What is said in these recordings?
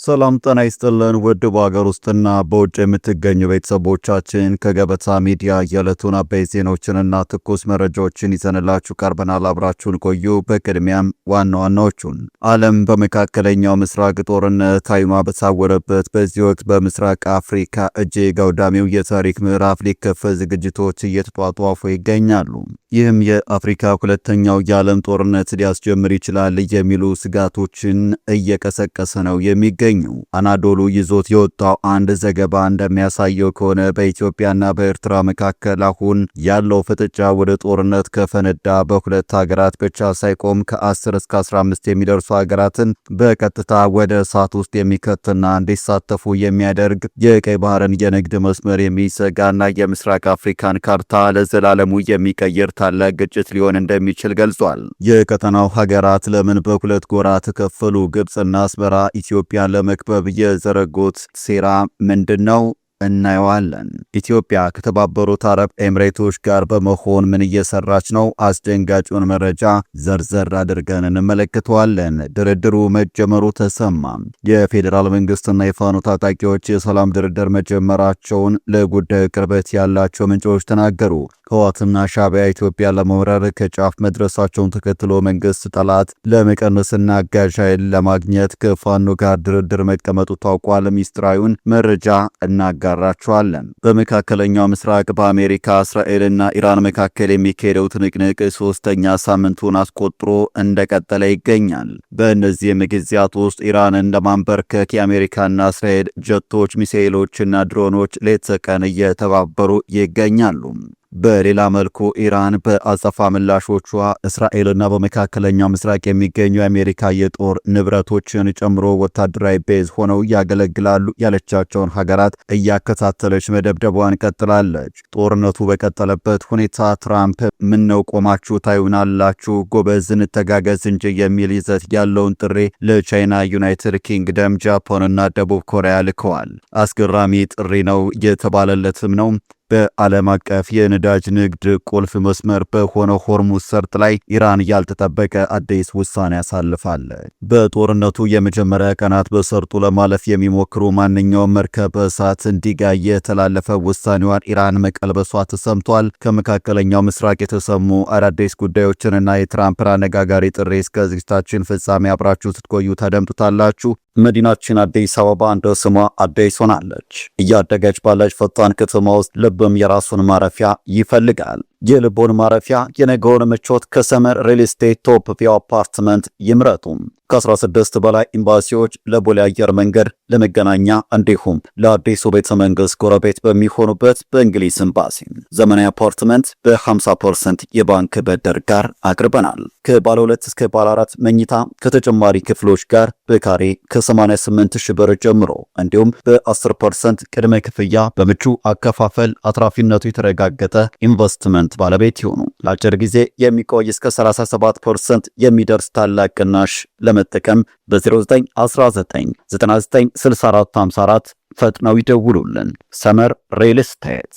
ሰላም ጤና ይስጥልን ውድ በሀገር ውስጥና በውጭ የምትገኙ ቤተሰቦቻችን ከገበታ ሚዲያ የዕለቱን አበይት ዜናዎችንና ትኩስ መረጃዎችን ይዘንላችሁ ቀርበናል። አብራችሁን ቆዩ። በቅድሚያም ዋና ዋናዎቹን። ዓለም በመካከለኛው ምስራቅ ጦርነት ዓይኗ በታወረበት በዚህ ወቅት በምስራቅ አፍሪካ እጅግ አውዳሚው የታሪክ ምዕራፍ ሊከፈት ዝግጅቶች እየተጧጧፉ ይገኛሉ። ይህም የአፍሪካ ሁለተኛው የዓለም ጦርነት ሊያስጀምር ይችላል የሚሉ ስጋቶችን እየቀሰቀሰ ነው የሚገኘው። አናዶሉ ይዞት የወጣው አንድ ዘገባ እንደሚያሳየው ከሆነ በኢትዮጵያና በኤርትራ መካከል አሁን ያለው ፍጥጫ ወደ ጦርነት ከፈነዳ በሁለት ሀገራት ብቻ ሳይቆም ከ10 እስከ 15 የሚደርሱ ሀገራትን በቀጥታ ወደ እሳት ውስጥ የሚከትና እንዲሳተፉ የሚያደርግ የቀይ ባህርን የንግድ መስመር የሚዘጋና የምስራቅ አፍሪካን ካርታ ለዘላለሙ የሚቀይር ታላቅ ግጭት ሊሆን እንደሚችል ገልጿል። የቀጠናው ሀገራት ለምን በሁለት ጎራ ተከፈሉ? ግብፅና አስመራ ኢትዮጵያን ለመክበብ የዘረጉት ሴራ ምንድነው? እናየዋለን። ኢትዮጵያ ከተባበሩት አረብ ኤምሬቶች ጋር በመሆን ምን እየሰራች ነው? አስደንጋጩን መረጃ ዘርዘር አድርገን እንመለከተዋለን። ድርድሩ መጀመሩ ተሰማ። የፌዴራል መንግስትና የፋኖ ታጣቂዎች የሰላም ድርድር መጀመራቸውን ለጉዳዩ ቅርበት ያላቸው ምንጮች ተናገሩ። ህወሓትና ሻዕቢያ ኢትዮጵያ ለመውረር ከጫፍ መድረሳቸውን ተከትሎ መንግስት ጠላት ለመቀነስና አጋዥ ኃይል ለማግኘት ከፋኖ ጋር ድርድር መቀመጡ ታውቋል። ሚስጥራዊውን መረጃ እናጋራቸዋለን። በመካከለኛው ምስራቅ በአሜሪካ እስራኤልና ኢራን መካከል የሚካሄደው ትንቅንቅ ሶስተኛ ሳምንቱን አስቆጥሮ እንደቀጠለ ይገኛል። በእነዚህም ጊዜያት ውስጥ ኢራንን ለማንበርከክ የአሜሪካና እስራኤል ጀቶች፣ ሚሳኤሎችና ድሮኖች ሌት ተቀን እየተባበሩ ይገኛሉ። በሌላ መልኩ ኢራን በአጸፋ ምላሾቿ እስራኤልና በመካከለኛው ምስራቅ የሚገኙ የአሜሪካ የጦር ንብረቶችን ጨምሮ ወታደራዊ ቤዝ ሆነው ያገለግላሉ ያለቻቸውን ሀገራት እያከታተለች መደብደቧን ቀጥላለች። ጦርነቱ በቀጠለበት ሁኔታ ትራምፕ ምነው ቆማችሁ ታዩናላችሁ፣ ጎበዝ እንተጋገዝ እንጂ የሚል ይዘት ያለውን ጥሪ ለቻይና፣ ዩናይትድ ኪንግደም፣ ጃፓንና ደቡብ ኮሪያ ልከዋል። አስገራሚ ጥሪ ነው የተባለለትም ነው። በዓለም አቀፍ የነዳጅ ንግድ ቁልፍ መስመር በሆነው ሆርሙዝ ሰርጥ ላይ ኢራን ያልተጠበቀ አዲስ ውሳኔ አሳልፋለች። በጦርነቱ የመጀመሪያ ቀናት በሰርጡ ለማለፍ የሚሞክሩ ማንኛውም መርከብ በእሳት እንዲጋይ የተላለፈ ውሳኔዋን ኢራን መቀልበሷ ተሰምቷል። ከመካከለኛው ምስራቅ የተሰሙ አዳዲስ ጉዳዮችንና የትራምፕን አነጋጋሪ ጥሪ እስከ ዝግጅታችን ፍጻሜ አብራችሁ ስትቆዩ ታደምጡታላችሁ። መዲናችን አዲስ አበባ እንደ ስሟ አዲስ ሆናለች። እያደገች ባለች ፈጣን ከተማ ውስጥ ልብም የራሱን ማረፊያ ይፈልጋል። የልቦን ማረፊያ የነገውን ምቾት ከሰመር ሪል ስቴት ቶፕ ቪው አፓርትመንት ይምረጡ። ከ16 በላይ ኤምባሲዎች ለቦሌ አየር መንገድ፣ ለመገናኛ እንዲሁም ለአዲሱ ቤተ መንግስት ጎረቤት በሚሆኑበት በእንግሊዝ ኤምባሲ ዘመናዊ አፓርትመንት በ50% የባንክ ብድር ጋር አቅርበናል። ከባለ 2 እስከ ባለ 4 መኝታ ከተጨማሪ ክፍሎች ጋር በካሬ ከ88,000 ብር ጀምሮ እንዲሁም በ10% ቅድመ ክፍያ በምቹ አከፋፈል አትራፊነቱ የተረጋገጠ ኢንቨስትመንት ባለቤት ይሆኑ። ለአጭር ጊዜ የሚቆይ እስከ 37% የሚደርስ ታላቅ ቅናሽ ለመጠቀም በ0919 996454 ፈጥነው ይደውሉልን። ሰመር ሪል ስቴት።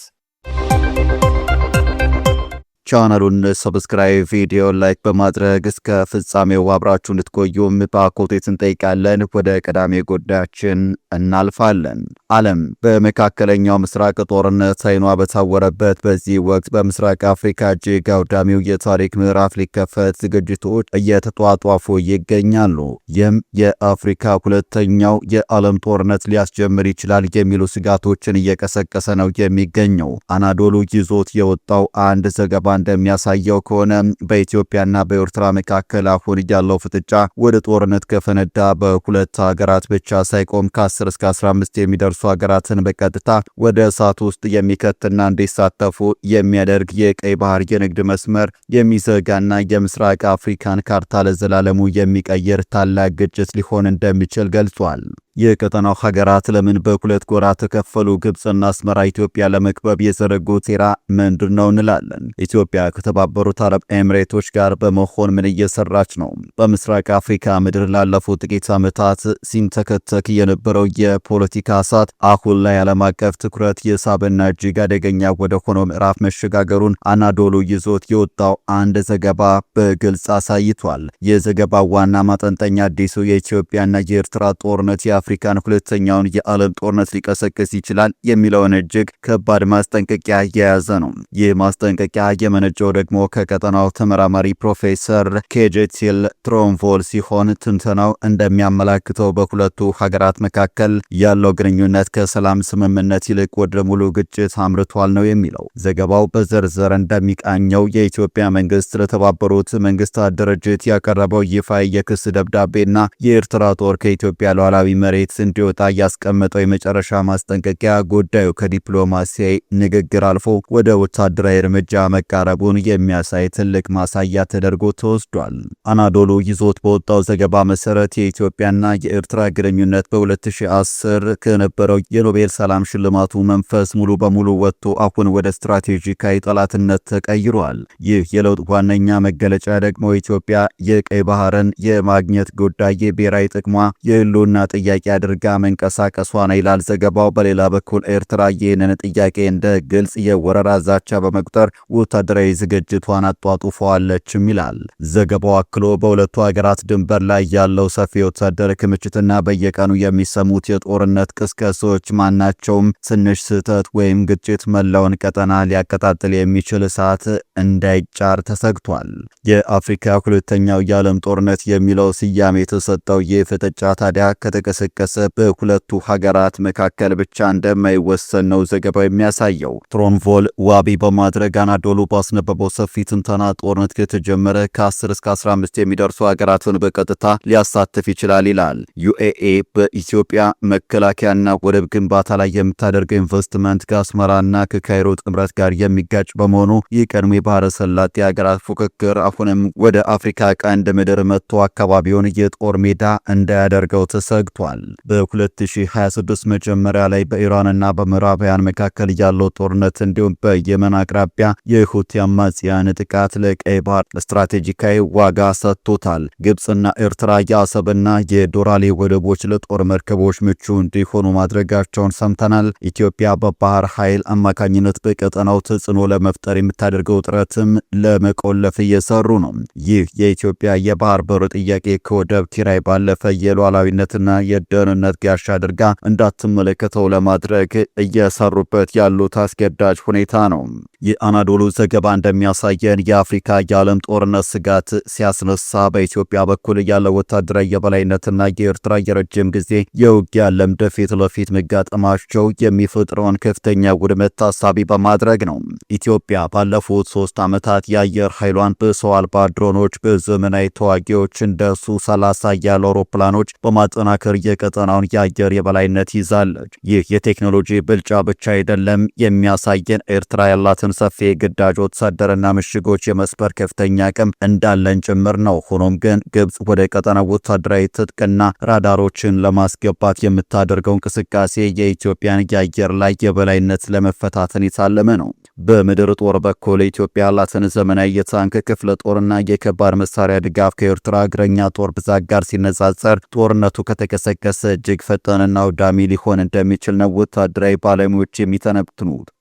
ቻናሉን ሰብስክራይብ፣ ቪዲዮ ላይክ በማድረግ እስከ ፍጻሜው አብራችሁ እንድትቆዩም በአክብሮት እንጠይቃለን። ወደ ቀዳሚ ጉዳያችን እናልፋለን። ዓለም በመካከለኛው ምስራቅ ጦርነት ዓይኗ በታወረበት በዚህ ወቅት በምስራቅ አፍሪካ እጅግ አውዳሚው የታሪክ ምዕራፍ ሊከፈት ዝግጅቶች እየተጧጧፉ ይገኛሉ። ይህም የአፍሪካ ሁለተኛው የዓለም ጦርነት ሊያስጀምር ይችላል የሚሉ ስጋቶችን እየቀሰቀሰ ነው የሚገኘው። አናዶሉ ይዞት የወጣው አንድ ዘገባ እንደሚያሳየው ከሆነ በኢትዮጵያና በኤርትራ መካከል አሁን ያለው ፍጥጫ ወደ ጦርነት ከፈነዳ በሁለት ሀገራት ብቻ ሳይቆም ከ10 እስከ 15 የሚደርሱ ሀገራትን በቀጥታ ወደ እሳት ውስጥ የሚከትና እንዲሳተፉ የሚያደርግ የቀይ ባህር የንግድ መስመር የሚዘጋና የምስራቅ አፍሪካን ካርታ ለዘላለሙ የሚቀይር ታላቅ ግጭት ሊሆን እንደሚችል ገልጿል። የቀጠናው ሀገራት ለምን በሁለት ጎራ ተከፈሉ? ግብፅና አስመራ ኢትዮጵያ ለመክበብ የዘረጉት ሴራ ምንድነው እንላለን። ኢትዮጵያ ከተባበሩት አረብ ኤምሬቶች ጋር በመሆን ምን እየሰራች ነው? በምስራቅ አፍሪካ ምድር ላለፉት ጥቂት ዓመታት ሲንተከተክ የነበረው የፖለቲካ እሳት አሁን ላይ ዓለም አቀፍ ትኩረት የሳበና እጅግ አደገኛ ወደ ሆነው ምዕራፍ መሸጋገሩን አናዶሉ ይዞት የወጣው አንድ ዘገባ በግልጽ አሳይቷል። የዘገባው ዋና ማጠንጠኛ አዲሱ የኢትዮጵያና የኤርትራ ጦርነት የአፍሪካን ሁለተኛውን የዓለም ጦርነት ሊቀሰቅስ ይችላል የሚለውን እጅግ ከባድ ማስጠንቀቂያ የያዘ ነው። ይህ ማስጠንቀቂያ የመነጨው ደግሞ ከቀጠናው ተመራማሪ ፕሮፌሰር ኬጄቲል ትሮንቮል ሲሆን ትንተናው እንደሚያመላክተው በሁለቱ ሀገራት መካከል ያለው ግንኙነት ከሰላም ስምምነት ይልቅ ወደ ሙሉ ግጭት አምርቷል ነው የሚለው ዘገባው። በዝርዝር እንደሚቃኘው የኢትዮጵያ መንግስት ለተባበሩት መንግስታት ድርጅት ያቀረበው ይፋ የክስ ደብዳቤና የኤርትራ ጦር ከኢትዮጵያ ሉዓላዊ መሬት እንዲወጣ ያስቀመጠው የመጨረሻ ማስጠንቀቂያ ጉዳዩ ከዲፕሎማሲያዊ ንግግር አልፎ ወደ ወታደራዊ እርምጃ መቃረቡን የሚያሳይ ትልቅ ማሳያ ተደርጎ ተወስዷል። አናዶሉ ይዞት በወጣው ዘገባ መሰረት የኢትዮጵያና የኤርትራ ግንኙነት በ2010 ከነበረው የኖቤል ሰላም ሽልማቱ መንፈስ ሙሉ በሙሉ ወጥቶ አሁን ወደ ስትራቴጂካዊ ጠላትነት ተቀይሯል። ይህ የለውጥ ዋነኛ መገለጫ ደግሞ ኢትዮጵያ የቀይ ባህርን የማግኘት ጉዳይ የብሔራዊ ጥቅሟ የህልውና ጥያቄ አድርጋ መንቀሳቀሷ ነው ይላል ዘገባው። በሌላ በኩል ኤርትራ ይህንን ጥያቄ እንደ ግልጽ የወረራ ዛቻ በመቁጠር ወታደራዊ ዝግጅቷን አጧጡፈዋለችም ይላል ዘገባው። አክሎ በሁለቱ ሀገራት ድንበር ላይ ያለው ሰፊ ወታደር ክምችትና በየቀኑ የሚሰሙት የጦርነት ቅስቀሶች ማናቸውም ትንሽ ስህተት ወይም ግጭት መላውን ቀጠና ሊያቀጣጥል የሚችል እሳት እንዳይጫር ተሰግቷል። የአፍሪካ ሁለተኛው የዓለም ጦርነት የሚለው ስያሜ የተሰጠው ይህ ፍጥጫ ታዲያ ከተቀሰቀሰ በሁለቱ ሀገራት መካከል ብቻ እንደማይወሰን ነው ዘገባው የሚያሳየው። ትሮንቮል ዋቢ በማድረግ አናዶሉ ባስነበበው ሰፊ ትንተና ጦርነት ከተጀመረ ከ10 እስከ 15 የሚደርሱ ሀገራትን በቀጥታ ሊያሳትፍ ይችላል ይላል። ዩኤኢ በኢትዮጵያ መከላከያና ወደብ ግንባታ ላይ የምታደርገው ኢንቨስትመንት ከአስመራና ከካይሮ ጥምረት ጋር የሚጋጭ በመሆኑ ይህ ቀድሞ የባህረ ሰላጤ ሀገራት ፉክክር አሁንም ወደ አፍሪካ ቀንድ ምድር መጥቶ አካባቢውን የጦር ሜዳ እንዳያደርገው ተሰግቷል። በ2026 መጀመሪያ ላይ በኢራንና በምዕራባውያን መካከል ያለው ጦርነት እንዲሁም በየመን አቅራቢያ የሁቲ አማጽያን ጥቃት ለቀይ ባህር ስትራቴጂካዊ ዋጋ ሰጥቶታል። ግብፅና ኤርትራ የአሰብና የዶራሌ ወደቦች ለጦር መርከቦች ምቹ እንዲሆኑ ማድረጋቸውን ሰምተናል። ኢትዮጵያ በባህር ኃይል አማካኝነት በቀጠናው ተጽዕኖ ለመፍጠር የምታደርገው ጥረትም ለመቆለፍ እየሰሩ ነው። ይህ የኢትዮጵያ የባህር በር ጥያቄ ከወደብ ኪራይ ባለፈ የሉዓላዊነትና የደህንነት ጋሻ አድርጋ እንዳትመለከተው ለማድረግ እየሰሩበት ያሉት አስገዳጅ ሁኔታ ነው። የአናዶሉ ዘገባ እንደሚያሳየን የአፍሪካ የዓለም ጦርነት ስጋት ሲያስነሳ በኢትዮጵያ በኩል ያለው ወታደራዊ የበላይነትና የኤርትራ የረጅም ጊዜ የውጊያ ልምድ ፊት ለፊት መጋጠማቸው የሚፈጥረውን ከፍተኛ ውድመት ታሳቢ በማድረግ ነው። ኢትዮጵያ ባለፉት 3 ዓመታት የአየር ኃይሏን በሰው አልባ ድሮኖች፣ በዘመናዊ ተዋጊዎች እንደ ሱ-30 ያሉ አውሮፕላኖች በማጠናከር የቀጠናውን የአየር የበላይነት ይዛለች። ይህ የቴክኖሎጂ ብልጫ ብቻ አይደለም የሚያሳየን ኤርትራ ያላትን ሰፊ ግዳጅ ወታደርና ምሽጎች የመስበር ከፍተኛ አቅም እንዳለን ጭምር ነው። ሆኖም ግን ግብጽ ወደ ቀጠናው ወታደራዊ ትጥቅና ራዳሮችን ለማስገባት የምታደርገው እንቅስቃሴ የኢትዮጵያን የአየር ላይ የበላይነት ለመፈታተን የታለመ ነው። በምድር ጦር በኩል ኢትዮጵያ ያላትን ዘመናዊ የታንክ ክፍለ ጦርና የከባድ መሳሪያ ድጋፍ ከኤርትራ እግረኛ ጦር ብዛት ጋር ሲነጻጸር ጦርነቱ ከተቀሰቀሰ እጅግ ፈጣንና አውዳሚ ሊሆን እንደሚችል ነው ወታደራዊ ባለሙያዎች የሚተነብዩት።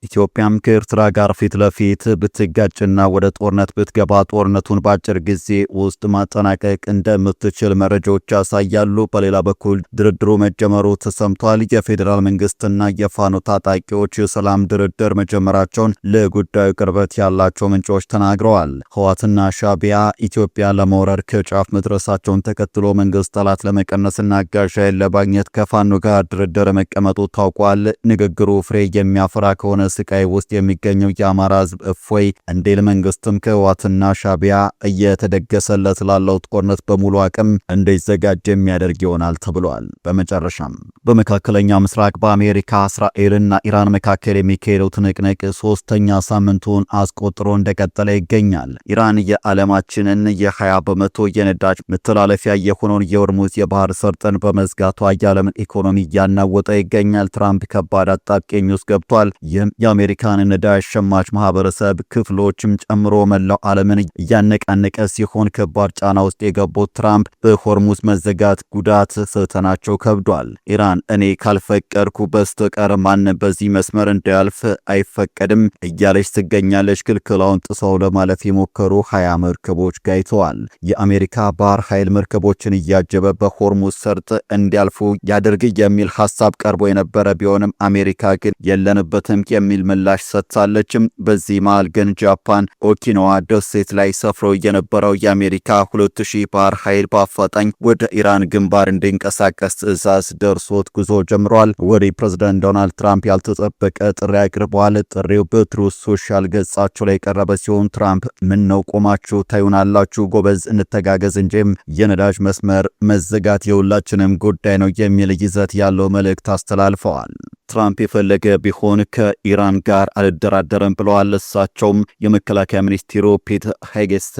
ኢትዮጵያም ከኤርትራ ጋር ፊት ለፊት ብትጋጭና ወደ ጦርነት ብትገባ ጦርነቱን በአጭር ጊዜ ውስጥ ማጠናቀቅ እንደምትችል መረጃዎች ያሳያሉ። በሌላ በኩል ድርድሩ መጀመሩ ተሰምቷል። የፌዴራል መንግስትና የፋኖ ታጣቂዎች የሰላም ድርድር መጀመራቸውን ለጉዳዩ ቅርበት ያላቸው ምንጮች ተናግረዋል። ህወሓትና ሻዕቢያ ኢትዮጵያ ለመውረር ከጫፍ መድረሳቸውን ተከትሎ መንግስት ጠላት ለመቀነስና አጋዥ ኃይል ለማግኘት ከፋኖ ጋር ድርድር መቀመጡ ታውቋል። ንግግሩ ፍሬ የሚያፈራ ከሆነ ስቃይ ውስጥ የሚገኘው የአማራ ህዝብ እፎይ እንዲል መንግስትም ከህወሓትና ሻዕቢያ እየተደገሰለት ላለው ጦርነት በሙሉ አቅም እንዲዘጋጅ የሚያደርግ ይሆናል ተብሏል። በመጨረሻም በመካከለኛ ምስራቅ በአሜሪካ እስራኤልና ኢራን መካከል የሚካሄደው ትንቅንቅ 3ኛ ሳምንቱን አስቆጥሮ እንደቀጠለ ይገኛል። ኢራን የዓለማችንን የ20 በመቶ የነዳጅ መተላለፊያ የሆነውን የሆርሙዝ የባህር ሰርጥን በመዝጋቷ የዓለምን ኢኮኖሚ እያናወጠ ይገኛል። ትራምፕ ከባድ አጣብቂኝ ውስጥ ገብቷል። ይህም የአሜሪካን ነዳጅ ሸማች ማህበረሰብ ክፍሎችም ጨምሮ መላው ዓለምን እያነቃነቀ ሲሆን ከባድ ጫና ውስጥ የገቡት ትራምፕ በሆርሙዝ መዘጋት ጉዳት ፈተናቸው ከብዷል። ኢራን እኔ ካልፈቀድኩ በስተቀር ማንም በዚህ መስመር እንዳያልፍ አይፈቀድም፣ እያለች ትገኛለች። ክልክላውን ጥሰው ለማለፍ የሞከሩ 20 መርከቦች ጋይተዋል። የአሜሪካ ባህር ኃይል መርከቦችን እያጀበ በሆርሙዝ ሰርጥ እንዲያልፉ ያድርግ የሚል ሐሳብ ቀርቦ የነበረ ቢሆንም አሜሪካ ግን የለንበትም የሚል ምላሽ ሰጥታለችም። በዚህ መሃል ግን ጃፓን ኦኪናዋ ደሴት ላይ ሰፍሮ የነበረው የአሜሪካ 2000 ባህር ኃይል በአፋጣኝ ወደ ኢራን ግንባር እንዲንቀሳቀስ ትዕዛዝ ደርሶት ጉዞ ጀምሯል። ወደ ፕሬዝዳንት ዶናልድ ትራምፕ ያልተጠበቀ ጥሪ አቅርበዋል። ጥሪው በትሩዝ ሶሻል ገጻቸው ላይ የቀረበ ሲሆን ትራምፕ ምን ነው ቆማችሁ ታዩናላችሁ፣ ጎበዝ እንተጋገዝ እንጂም የነዳጅ መስመር መዘጋት የሁላችንም ጉዳይ ነው የሚል ይዘት ያለው መልእክት አስተላልፈዋል። ትራምፕ የፈለገ ቢሆን ከኢራን ጋር አልደራደርም ብለዋል። እሳቸውም የመከላከያ ሚኒስትሩ ፒት ሄግሴት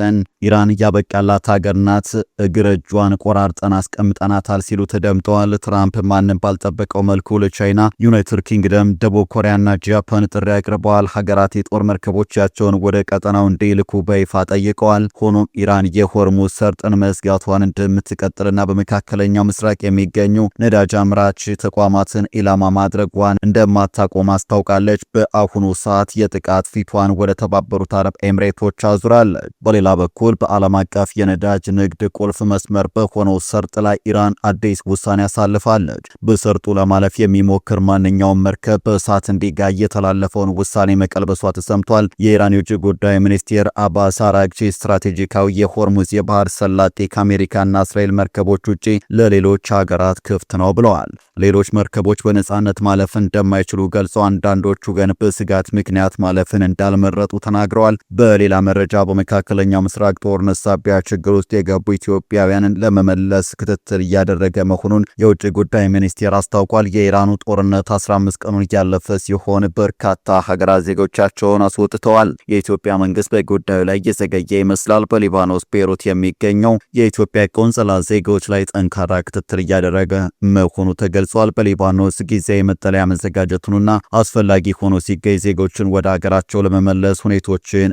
ኢራን ያበቃላት ሀገር ናት፣ እግር እጇን ቆራርጠን አስቀምጠናታል ሲሉ ተደምጠዋል። ትራምፕ ማንም ባልጠበቀው መልኩ ለቻይና፣ ዩናይትድ ኪንግደም፣ ደቡብ ኮሪያና ጃፓን ጥሪ አቅርበዋል። ሀገራት የጦር መርከቦቻቸውን ወደ ቀጠናው እንዲልኩ በይፋ ጠይቀዋል። ሆኖም ኢራን የሆርሙዝ ሰርጥን መዝጋቷን እንደምትቀጥልና በመካከለኛው ምስራቅ የሚገኙ ነዳጅ አምራች ተቋማትን ኢላማ ማድረግ እንደማታቆም አስታውቃለች። በአሁኑ ሰዓት የጥቃት ፊቷን ወደ ተባበሩት አረብ ኤምሬቶች አዙራለች። በሌላ በኩል በዓለም አቀፍ የነዳጅ ንግድ ቁልፍ መስመር በሆነው ሰርጥ ላይ ኢራን አዲስ ውሳኔ አሳልፋለች። በሰርጡ ለማለፍ የሚሞክር ማንኛውም መርከብ በእሳት እንዲጋይ የተላለፈውን ውሳኔ መቀልበሷ ተሰምቷል። የኢራን የውጭ ጉዳይ ሚኒስቴር አባስ አራግቺ ስትራቴጂካዊ የሆርሙዝ የባህር ሰላጤ ከአሜሪካና እስራኤል መርከቦች ውጪ ለሌሎች ሀገራት ክፍት ነው ብለዋል። ሌሎች መርከቦች በነጻነት ማለፍ እንደማይችሉ ገልጸው አንዳንዶቹ ግን በስጋት ምክንያት ማለፍን እንዳልመረጡ ተናግረዋል። በሌላ መረጃ በመካከለኛው ምስራቅ ጦርነት ሳቢያ ችግር ውስጥ የገቡ ኢትዮጵያውያንን ለመመለስ ክትትል እያደረገ መሆኑን የውጭ ጉዳይ ሚኒስቴር አስታውቋል። የኢራኑ ጦርነት 15 ቀኑን ያለፈ ሲሆን በርካታ ሀገራት ዜጎቻቸውን አስወጥተዋል። የኢትዮጵያ መንግስት በጉዳዩ ላይ እየዘገየ ይመስላል። በሊባኖስ ቤይሩት የሚገኘው የኢትዮጵያ ቆንጽላ ዜጎች ላይ ጠንካራ ክትትል እያደረገ መሆኑ ተገልጿል። በሊባኖስ ጊዜያዊ መጠለያ መዘጋጀቱንና አስፈላጊ ሆኖ ሲገኝ ዜጎችን ወደ ሀገራቸው ለመመለስ ሁኔታዎችን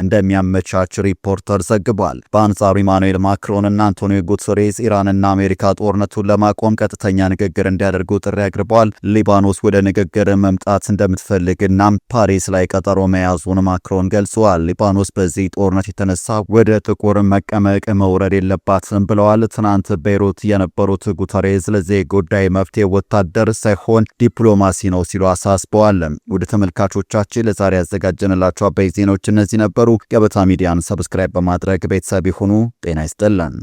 እንደሚያመቻች ሪፖርተር ዘግቧል። በአንጻሩ ኢማኑኤል ማክሮንና አንቶኒዮ ጉተሬስ ኢራንና አሜሪካ ጦርነቱን ለማቆም ቀጥተኛ ንግግር እንዲያደርጉ ጥሪ አቅርበዋል። ሊባኖስ ወደ ንግግር መምጣት እንደምትፈልግና ፓሪስ ላይ ቀጠሮ መያዙን ማክሮን ገልጸዋል። ሊባኖስ በዚህ ጦርነት የተነሳ ወደ ጥቁር መቀመቅ መውረድ የለባትም ብለዋል። ትናንት ቤይሩት የነበሩት ጉተሬስ ለዚህ ጉዳይ መፍትሄ ወታደር ሳይሆን ዲፕሎማሲ ነው ሲሉ አሳስበዋል። ወደ ተመልካቾቻችን ለዛሬ ያዘጋጀንላችሁ አበይት ዜናዎች እነዚህ ነበሩ። ገበታ ሚዲያን ሰብስክራይብ በማድረግ ቤተሰብ ይሁኑ። ጤና ይስጥልን።